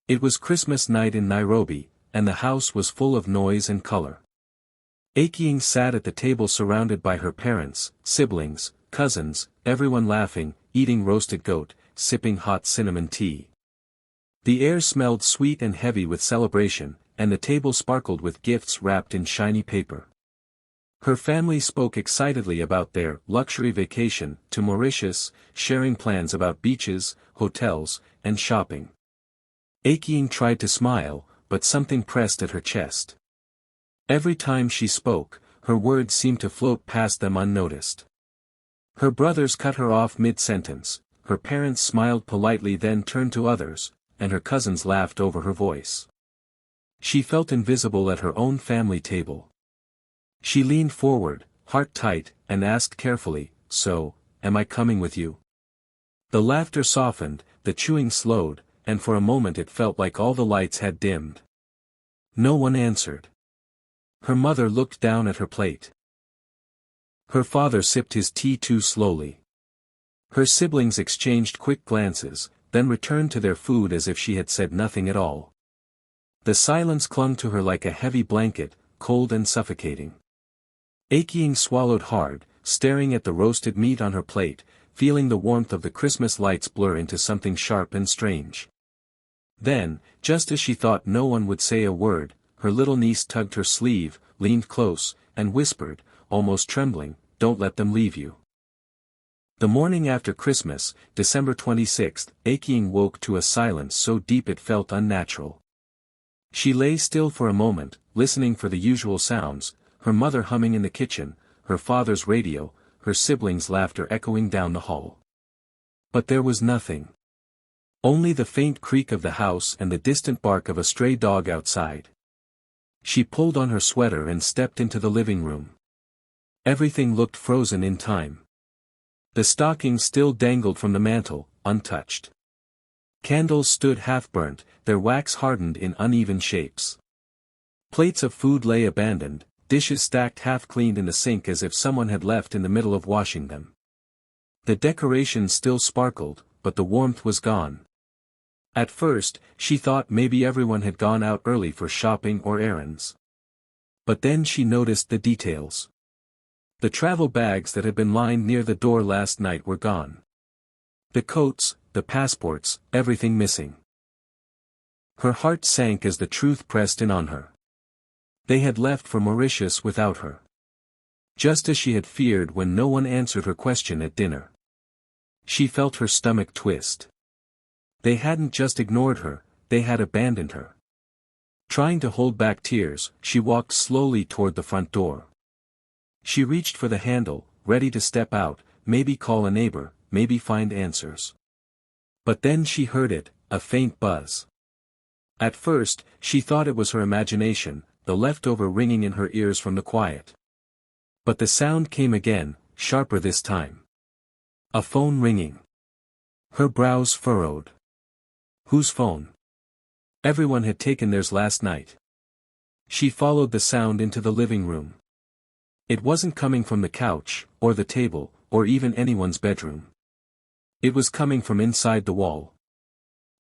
It was Christmas night in Nairobi, and the house was full of noise and color. Achieng sat at the table surrounded by her parents, siblings, cousins, everyone laughing, eating roasted goat, sipping hot cinnamon tea. The air smelled sweet and heavy with celebration, and the table sparkled with gifts wrapped in shiny paper. Her family spoke excitedly about their luxury vacation to Mauritius, sharing plans about beaches, hotels, and shopping. Achieng tried to smile, but something pressed at her chest. Every time she spoke, her words seemed to float past them unnoticed. Her brothers cut her off mid-sentence, her parents smiled politely then turned to others, and her cousins laughed over her voice. She felt invisible at her own family table. She leaned forward, heart tight, and asked carefully, "So, am I coming with you?" The laughter softened, the chewing slowed, and for a moment it felt like all the lights had dimmed. No one answered. Her mother looked down at her plate. Her father sipped his tea too slowly. Her siblings exchanged quick glances, then returned to their food as if she had said nothing at all. The silence clung to her like a heavy blanket, cold and suffocating. Achieng swallowed hard, staring at the roasted meat on her plate, feeling the warmth of the Christmas lights blur into something sharp and strange. Then, just as she thought no one would say a word, her little niece tugged her sleeve, leaned close, and whispered, almost trembling, "Don't let them leave you." The morning after Christmas, December 26th, Achieng woke to a silence so deep it felt unnatural. She lay still for a moment, listening for the usual sounds, her mother humming in the kitchen, her father's radio, her siblings' laughter echoing down the hall. But there was nothing. Only the faint creak of the house and the distant bark of a stray dog outside. She pulled on her sweater and stepped into the living room. Everything looked frozen in time. The stockings still dangled from the mantel, untouched. Candles stood half-burnt, their wax hardened in uneven shapes. Plates of food lay abandoned, dishes stacked half-cleaned in the sink as if someone had left in the middle of washing them. The decorations still sparkled, but the warmth was gone. At first, she thought maybe everyone had gone out early for shopping or errands. But then she noticed the details. The travel bags that had been lined near the door last night were gone. The coats, the passports, everything missing. Her heart sank as the truth pressed in on her. They had left for Mauritius without her. Just as she had feared when no one answered her question at dinner. She felt her stomach twist. They hadn't just ignored her, they had abandoned her. Trying to hold back tears, she walked slowly toward the front door. She reached for the handle, ready to step out, maybe call a neighbor, maybe find answers. But then she heard it, a faint buzz. At first, she thought it was her imagination, the leftover ringing in her ears from the quiet. But the sound came again, sharper this time. A phone ringing. Her brows furrowed. Whose phone? Everyone had taken theirs last night. She followed the sound into the living room. It wasn't coming from the couch, or the table, or even anyone's bedroom. It was coming from inside the wall.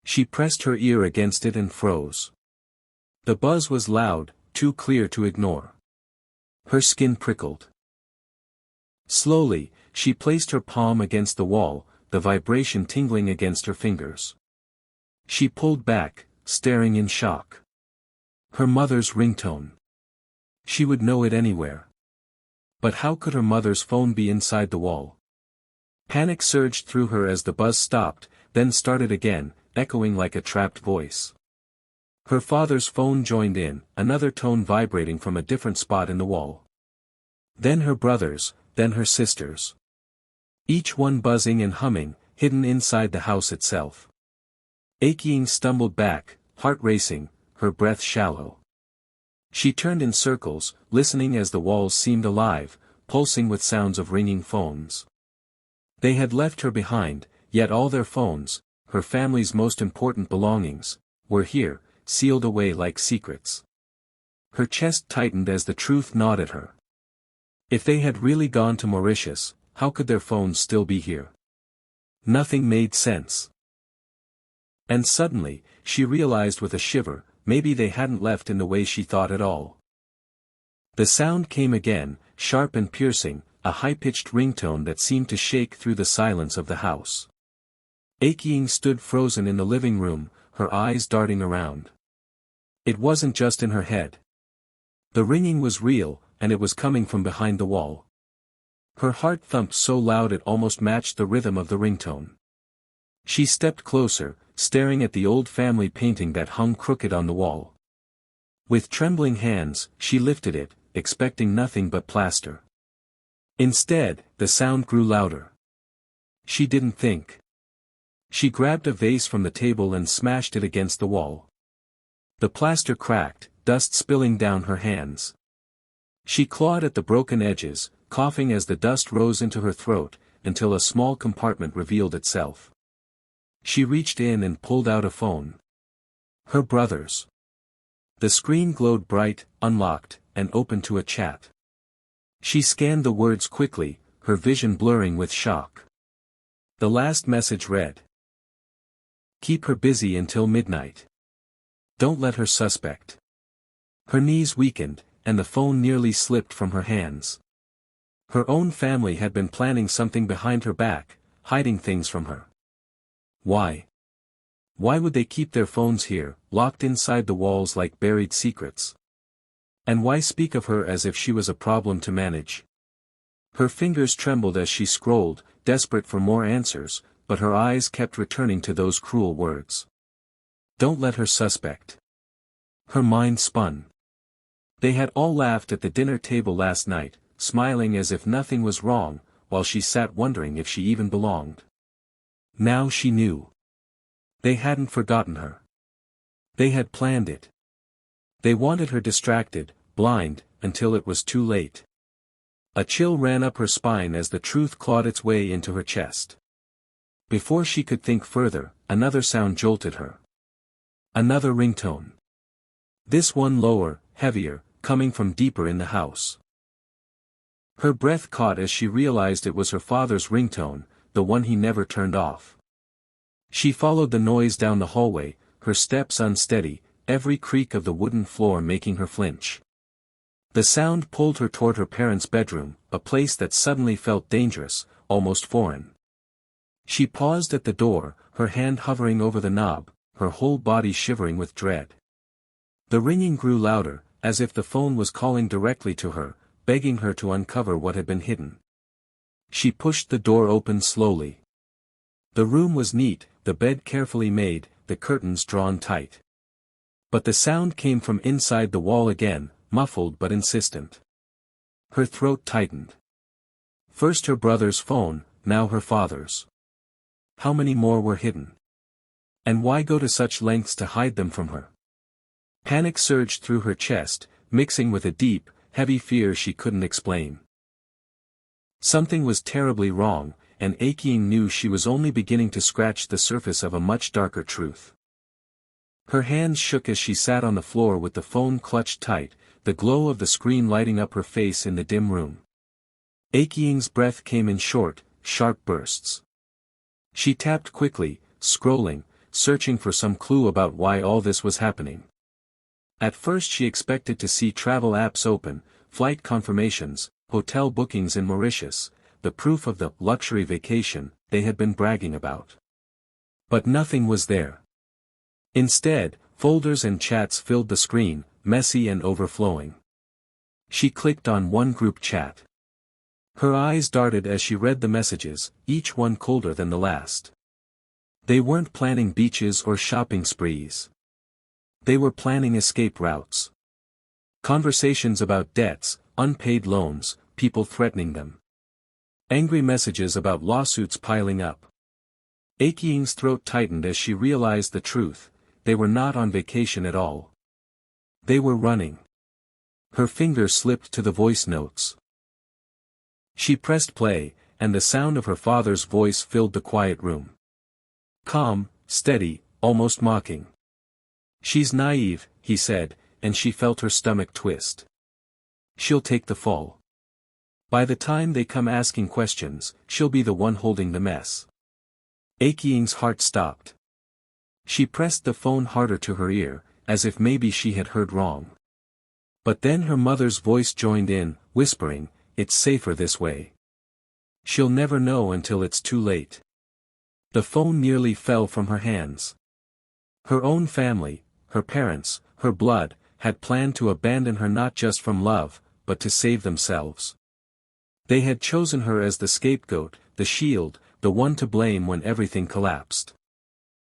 She pressed her ear against it and froze. The buzz was loud, too clear to ignore. Her skin prickled. Slowly, she placed her palm against the wall, the vibration tingling against her fingers. She pulled back, staring in shock. Her mother's ringtone. She would know it anywhere. But how could her mother's phone be inside the wall? Panic surged through her as the buzz stopped, then started again, echoing like a trapped voice. Her father's phone joined in, another tone vibrating from a different spot in the wall. Then her brother's, then her sister's. Each one buzzing and humming, hidden inside the house itself. Achieng stumbled back, heart racing, her breath shallow. She turned in circles, listening as the walls seemed alive, pulsing with sounds of ringing phones. They had left her behind, yet all their phones, her family's most important belongings, were here, sealed away like secrets. Her chest tightened as the truth gnawed at her. If they had really gone to Mauritius, how could their phones still be here? Nothing made sense. And suddenly, she realized with a shiver, maybe they hadn't left in the way she thought at all. The sound came again, sharp and piercing, a high-pitched ringtone that seemed to shake through the silence of the house. Aiki stood frozen in the living room, her eyes darting around. It wasn't just in her head. The ringing was real, and it was coming from behind the wall. Her heart thumped so loud it almost matched the rhythm of the ringtone. She stepped closer, staring at the old family painting that hung crooked on the wall. With trembling hands, she lifted it, expecting nothing but plaster. Instead, the sound grew louder. She didn't think. She grabbed a vase from the table and smashed it against the wall. The plaster cracked, dust spilling down her hands. She clawed at the broken edges, coughing as the dust rose into her throat, until a small compartment revealed itself. She reached in and pulled out a phone. Her brother's. The screen glowed bright, unlocked, and open to a chat. She scanned the words quickly, her vision blurring with shock. The last message read: "Keep her busy until midnight. Don't let her suspect." Her knees weakened, and the phone nearly slipped from her hands. Her own family had been planning something behind her back, hiding things from her. Why? Why would they keep their phones here, locked inside the walls like buried secrets? And why speak of her as if she was a problem to manage? Her fingers trembled as she scrolled, desperate for more answers, but her eyes kept returning to those cruel words. Don't let her suspect. Her mind spun. They had all laughed at the dinner table last night, smiling as if nothing was wrong, while she sat wondering if she even belonged. Now she knew. They hadn't forgotten her. They had planned it. They wanted her distracted, blind, until it was too late. A chill ran up her spine as the truth clawed its way into her chest. Before she could think further, another sound jolted her. Another ringtone. This one lower, heavier, coming from deeper in the house. Her breath caught as she realized it was her father's ringtone, the one he never turned off. She followed the noise down the hallway, her steps unsteady, every creak of the wooden floor making her flinch. The sound pulled her toward her parents' bedroom, a place that suddenly felt dangerous, almost foreign. She paused at the door, her hand hovering over the knob, her whole body shivering with dread. The ringing grew louder, as if the phone was calling directly to her, begging her to uncover what had been hidden. She pushed the door open slowly. The room was neat, the bed carefully made, the curtains drawn tight. But the sound came from inside the wall again, muffled but insistent. Her throat tightened. First her brother's phone, now her father's. How many more were hidden? And why go to such lengths to hide them from her? Panic surged through her chest, mixing with a deep, heavy fear she couldn't explain. Something was terribly wrong, and Aiki knew she was only beginning to scratch the surface of a much darker truth. Her hands shook as she sat on the floor with the phone clutched tight, the glow of the screen lighting up her face in the dim room. Aiki's breath came in short, sharp bursts. She tapped quickly, scrolling, searching for some clue about why all this was happening. At first she expected to see travel apps open, flight confirmations, hotel bookings in Mauritius, the proof of the luxury vacation they had been bragging about. But nothing was there. Instead, folders and chats filled the screen, messy and overflowing. She clicked on one group chat. Her eyes darted as she read the messages, each one colder than the last. They weren't planning beaches or shopping sprees. They were planning escape routes. Conversations about debts, unpaid loans, people threatening them. Angry messages about lawsuits piling up. Aiki's throat tightened as she realized the truth, they were not on vacation at all. They were running. Her fingers slipped to the voice notes. She pressed play, and the sound of her father's voice filled the quiet room. Calm, steady, almost mocking. She's naive, he said, and she felt her stomach twist. She'll take the fall. By the time they come asking questions, she'll be the one holding the mess. Aiki's heart stopped. She pressed the phone harder to her ear, as if maybe she had heard wrong. But then her mother's voice joined in, whispering, "It's safer this way. She'll never know until it's too late." The phone nearly fell from her hands. Her own family, her parents, her blood, had planned to abandon her not just from love, but to save themselves. They had chosen her as the scapegoat, the shield, the one to blame when everything collapsed.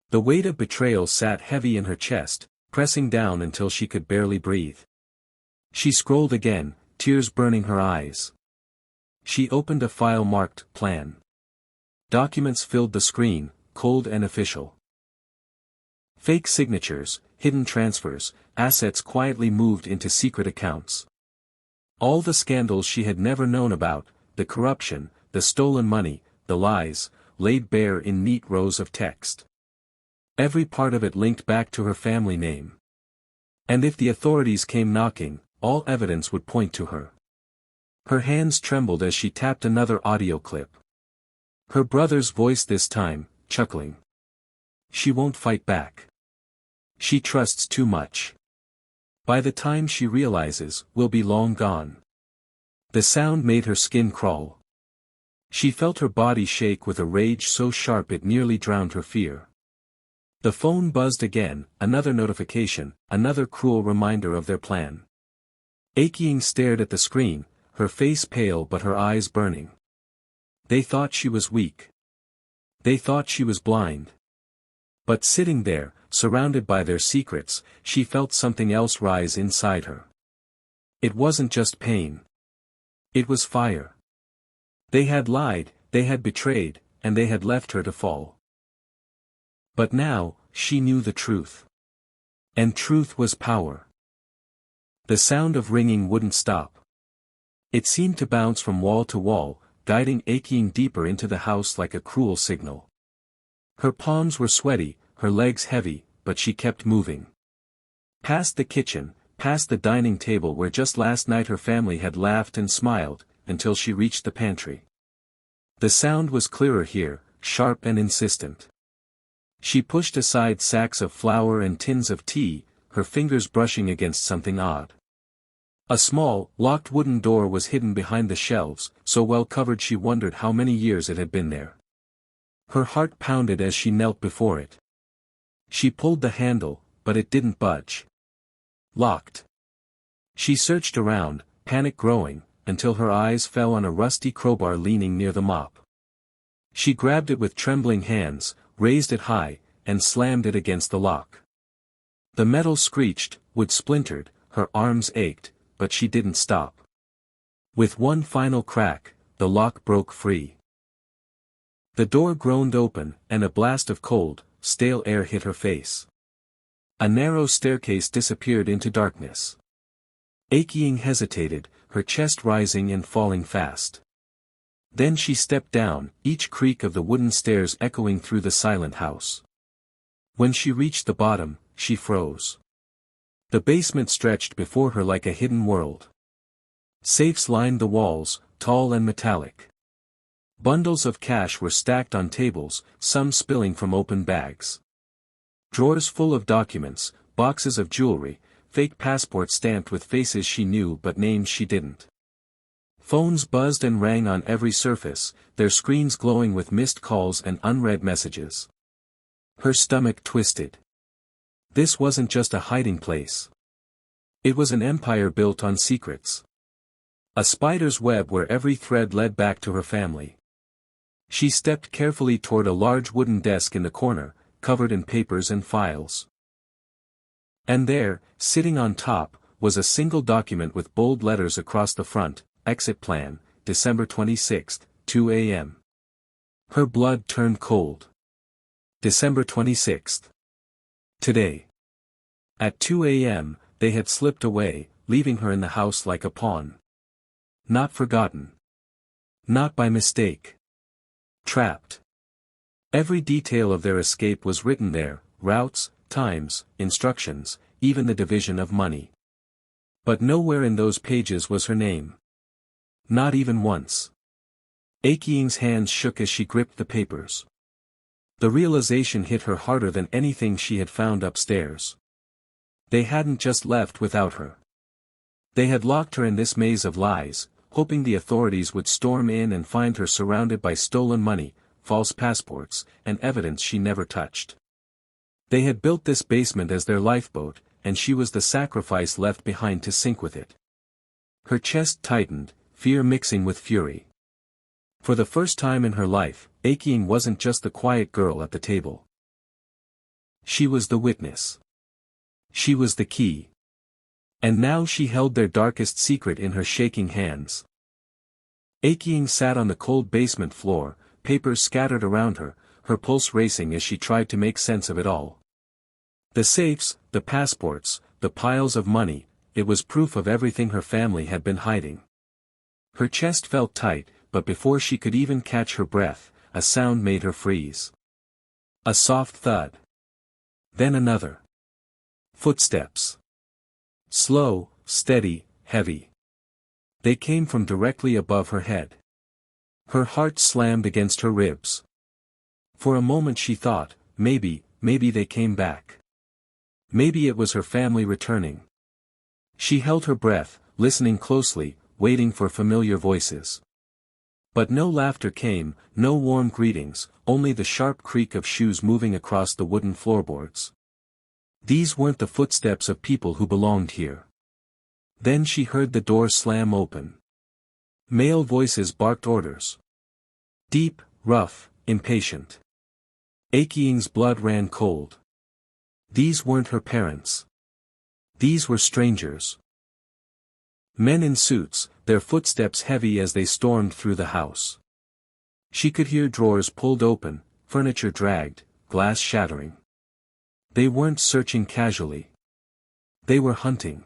The weight of betrayal sat heavy in her chest, pressing down until she could barely breathe. She scrolled again, tears burning her eyes. She opened a file marked Plan. Documents filled the screen, cold and official. Fake signatures, hidden transfers, assets quietly moved into secret accounts. All the scandals she had never known about, the corruption, the stolen money, the lies, laid bare in neat rows of text. Every part of it linked back to her family name. And if the authorities came knocking, all evidence would point to her. Her hands trembled as she tapped another audio clip. Her brother's voice this time, chuckling. "She won't fight back. She trusts too much. By the time she realizes, we'll be long gone." The sound made her skin crawl. She felt her body shake with a rage so sharp it nearly drowned her fear. The phone buzzed again, another notification, another cruel reminder of their plan. Aking stared at the screen, her face pale but her eyes burning. They thought she was weak. They thought she was blind. But sitting there, surrounded by their secrets, she felt something else rise inside her. It wasn't just pain. It was fire. They had lied, they had betrayed, and they had left her to fall. But now, she knew the truth. And truth was power. The sound of ringing wouldn't stop. It seemed to bounce from wall to wall, guiding Aking deeper into the house like a cruel signal. Her palms were sweaty, her legs heavy, but she kept moving. Past the kitchen, past the dining table where just last night her family had laughed and smiled, until she reached the pantry. The sound was clearer here, sharp and insistent. She pushed aside sacks of flour and tins of tea, her fingers brushing against something odd. A small, locked wooden door was hidden behind the shelves, so well covered she wondered how many years it had been there. Her heart pounded as she knelt before it. She pulled the handle, but it didn't budge. Locked. She searched around, panic growing, until her eyes fell on a rusty crowbar leaning near the mop. She grabbed it with trembling hands, raised it high, and slammed it against the lock. The metal screeched, wood splintered, her arms ached, but she didn't stop. With one final crack, the lock broke free. The door groaned open, and a blast of cold, stale air hit her face. A narrow staircase disappeared into darkness. Aking hesitated, her chest rising and falling fast. Then she stepped down, each creak of the wooden stairs echoing through the silent house. When she reached the bottom, she froze. The basement stretched before her like a hidden world. Safes lined the walls, tall and metallic. Bundles of cash were stacked on tables, some spilling from open bags. Drawers full of documents, boxes of jewelry, fake passports stamped with faces she knew but names she didn't. Phones buzzed and rang on every surface, their screens glowing with missed calls and unread messages. Her stomach twisted. This wasn't just a hiding place. It was an empire built on secrets. A spider's web where every thread led back to her family. She stepped carefully toward a large wooden desk in the corner, covered in papers and files. And there, sitting on top, was a single document with bold letters across the front, Exit Plan, December 26, 2 a.m. Her blood turned cold. December 26. Today. At 2 a.m., they had slipped away, leaving her in the house like a pawn. Not forgotten. Not by mistake. Trapped. Every detail of their escape was written there, routes, times, instructions, even the division of money. But nowhere in those pages was her name. Not even once. Aking's hands shook as she gripped the papers. The realization hit her harder than anything she had found upstairs. They hadn't just left without her. They had locked her in this maze of lies, hoping the authorities would storm in and find her surrounded by stolen money, false passports, and evidence she never touched. They had built this basement as their lifeboat, and she was the sacrifice left behind to sink with it. Her chest tightened, fear mixing with fury. For the first time in her life, Aiki wasn't just the quiet girl at the table. She was the witness. She was the key. And now she held their darkest secret in her shaking hands. Aiki sat on the cold basement floor, papers scattered around her, her pulse racing as she tried to make sense of it all. The safes, the passports, the piles of money, it was proof of everything her family had been hiding. Her chest felt tight, but before she could even catch her breath, a sound made her freeze. A soft thud. Then another. Footsteps. Slow, steady, heavy. They came from directly above her head. Her heart slammed against her ribs. For a moment she thought, maybe they came back. Maybe it was her family returning. She held her breath, listening closely, waiting for familiar voices. But no laughter came, no warm greetings, only the sharp creak of shoes moving across the wooden floorboards. These weren't the footsteps of people who belonged here. Then she heard the door slam open. Male voices barked orders. Deep, rough, impatient. Aiki's blood ran cold. These weren't her parents. These were strangers. Men in suits, their footsteps heavy as they stormed through the house. She could hear drawers pulled open, furniture dragged, glass shattering. They weren't searching casually. They were hunting.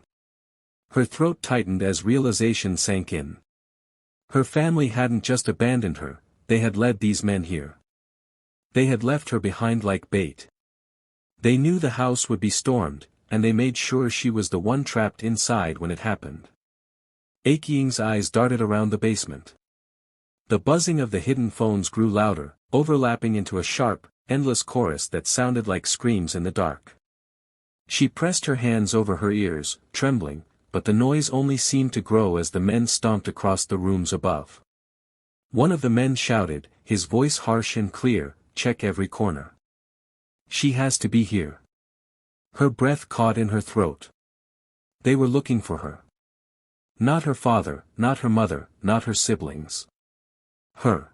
Her throat tightened as realization sank in. Her family hadn't just abandoned her, they had led these men here. They had left her behind like bait. They knew the house would be stormed, and they made sure she was the one trapped inside when it happened. Aiki's eyes darted around the basement. The buzzing of the hidden phones grew louder, overlapping into a sharp, endless chorus that sounded like screams in the dark. She pressed her hands over her ears, trembling, but the noise only seemed to grow as the men stomped across the rooms above. One of the men shouted, his voice harsh and clear, "Check every corner. She has to be here." Her breath caught in her throat. They were looking for her. Not her father, not her mother, not her siblings. Her.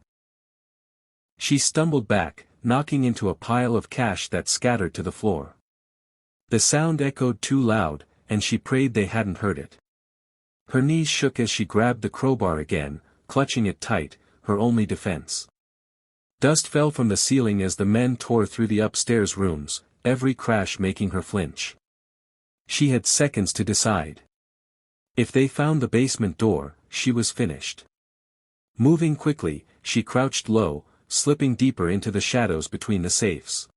She stumbled back, knocking into a pile of cash that scattered to the floor. The sound echoed too loud, and she prayed they hadn't heard it. Her knees shook as she grabbed the crowbar again, clutching it tight, her only defense. Dust fell from the ceiling as the men tore through the upstairs rooms, every crash making her flinch. She had seconds to decide. If they found the basement door, she was finished. Moving quickly, she crouched low, slipping deeper into the shadows between the safes.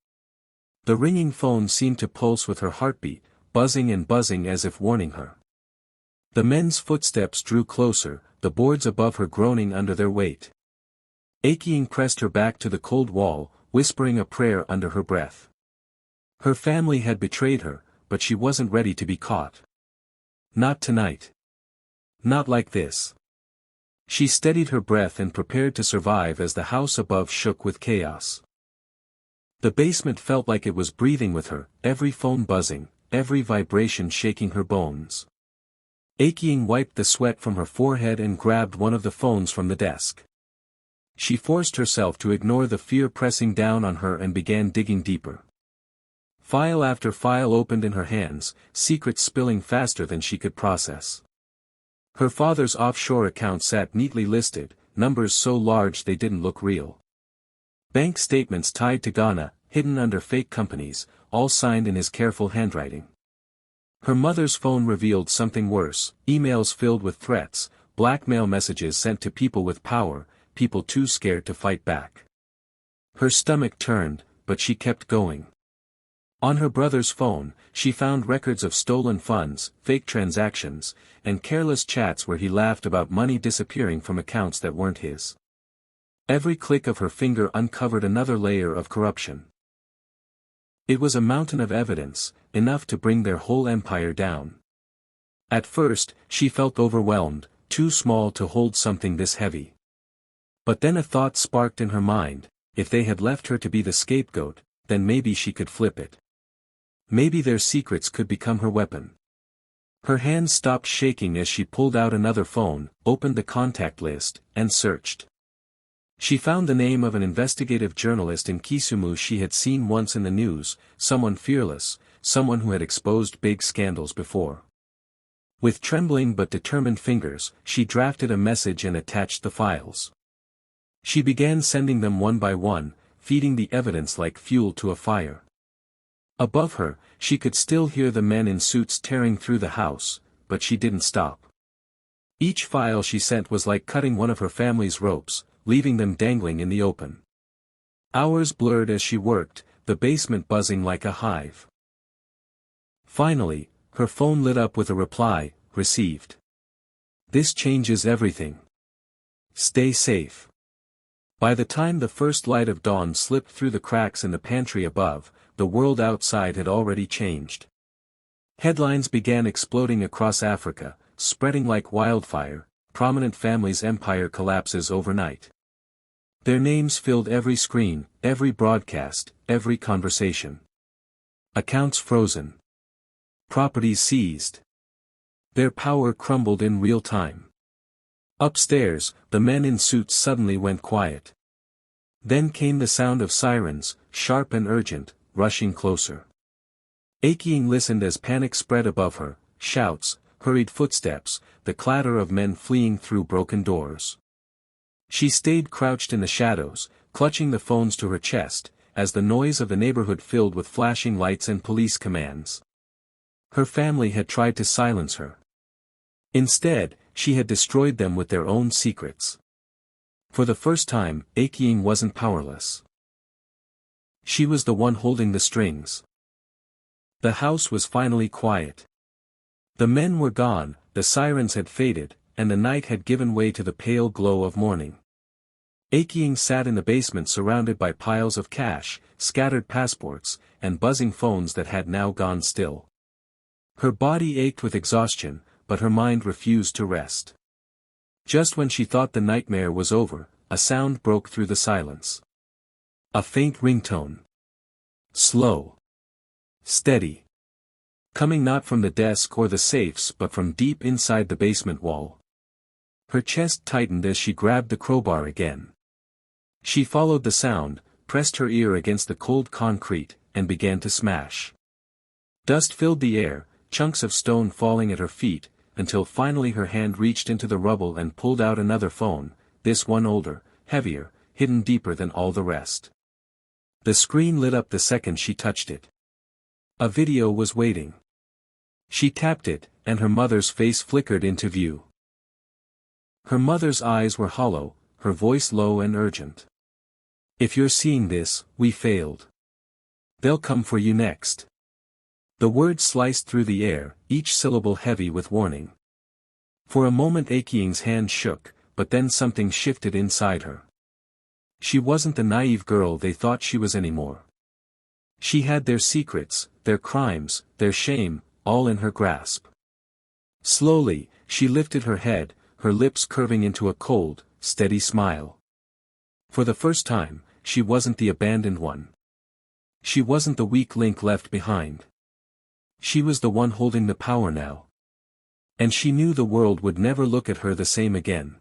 The ringing phone seemed to pulse with her heartbeat, buzzing and buzzing as if warning her. The men's footsteps drew closer, the boards above her groaning under their weight. Aiki pressed her back to the cold wall, whispering a prayer under her breath. Her family had betrayed her, but she wasn't ready to be caught. Not tonight. Not like this. She steadied her breath and prepared to survive as the house above shook with chaos. The basement felt like it was breathing with her, every phone buzzing, every vibration shaking her bones. Aiki wiped the sweat from her forehead and grabbed one of the phones from the desk. She forced herself to ignore the fear pressing down on her and began digging deeper. File after file opened in her hands, secrets spilling faster than she could process. Her father's offshore account sat neatly listed, numbers so large they didn't look real. Bank statements tied to Ghana, hidden under fake companies, all signed in his careful handwriting. Her mother's phone revealed something worse, emails filled with threats, blackmail messages sent to people with power, people too scared to fight back. Her stomach turned, but she kept going. On her brother's phone, she found records of stolen funds, fake transactions, and careless chats where he laughed about money disappearing from accounts that weren't his. Every click of her finger uncovered another layer of corruption. It was a mountain of evidence, enough to bring their whole empire down. At first, she felt overwhelmed, too small to hold something this heavy. But then a thought sparked in her mind: if they had left her to be the scapegoat, then maybe she could flip it. Maybe their secrets could become her weapon. Her hands stopped shaking as she pulled out another phone, opened the contact list, and searched. She found the name of an investigative journalist in Kisumu she had seen once in the news, someone fearless, someone who had exposed big scandals before. With trembling but determined fingers, she drafted a message and attached the files. She began sending them one by one, feeding the evidence like fuel to a fire. Above her, she could still hear the men in suits tearing through the house, but she didn't stop. Each file she sent was like cutting one of her family's ropes, leaving them dangling in the open. Hours blurred as she worked, the basement buzzing like a hive. Finally, her phone lit up with a reply: received. This changes everything. Stay safe. By the time the first light of dawn slipped through the cracks in the pantry above, the world outside had already changed. Headlines began exploding across Africa, spreading like wildfire: prominent families' empire collapses overnight. Their names filled every screen, every broadcast, every conversation. Accounts frozen. Properties seized. Their power crumbled in real time. Upstairs, the men in suits suddenly went quiet. Then came the sound of sirens, sharp and urgent, rushing closer. Aking listened as panic spread above her: shouts, hurried footsteps, the clatter of men fleeing through broken doors. She stayed crouched in the shadows, clutching the phones to her chest, as the noise of the neighborhood filled with flashing lights and police commands. Her family had tried to silence her. Instead, she had destroyed them with their own secrets. For the first time, Aking wasn't powerless. She was the one holding the strings. The house was finally quiet. The men were gone, the sirens had faded, and the night had given way to the pale glow of morning. Aking sat in the basement surrounded by piles of cash, scattered passports, and buzzing phones that had now gone still. Her body ached with exhaustion, but her mind refused to rest. Just when she thought the nightmare was over, a sound broke through the silence. A faint ringtone. Slow. Steady. Coming not from the desk or the safes but from deep inside the basement wall. Her chest tightened as she grabbed the crowbar again. She followed the sound, pressed her ear against the cold concrete, and began to smash. Dust filled the air, chunks of stone falling at her feet, until finally her hand reached into the rubble and pulled out another phone, this one older, heavier, hidden deeper than all the rest. The screen lit up the second she touched it. A video was waiting. She tapped it, and her mother's face flickered into view. Her mother's eyes were hollow, her voice low and urgent. If you're seeing this, we failed. They'll come for you next. The words sliced through the air, each syllable heavy with warning. For a moment Aking's hand shook, but then something shifted inside her. She wasn't the naive girl they thought she was anymore. She had their secrets, their crimes, their shame, all in her grasp. Slowly, she lifted her head, her lips curving into a cold, steady smile. For the first time, she wasn't the abandoned one. She wasn't the weak link left behind. She was the one holding the power now. And she knew the world would never look at her the same again.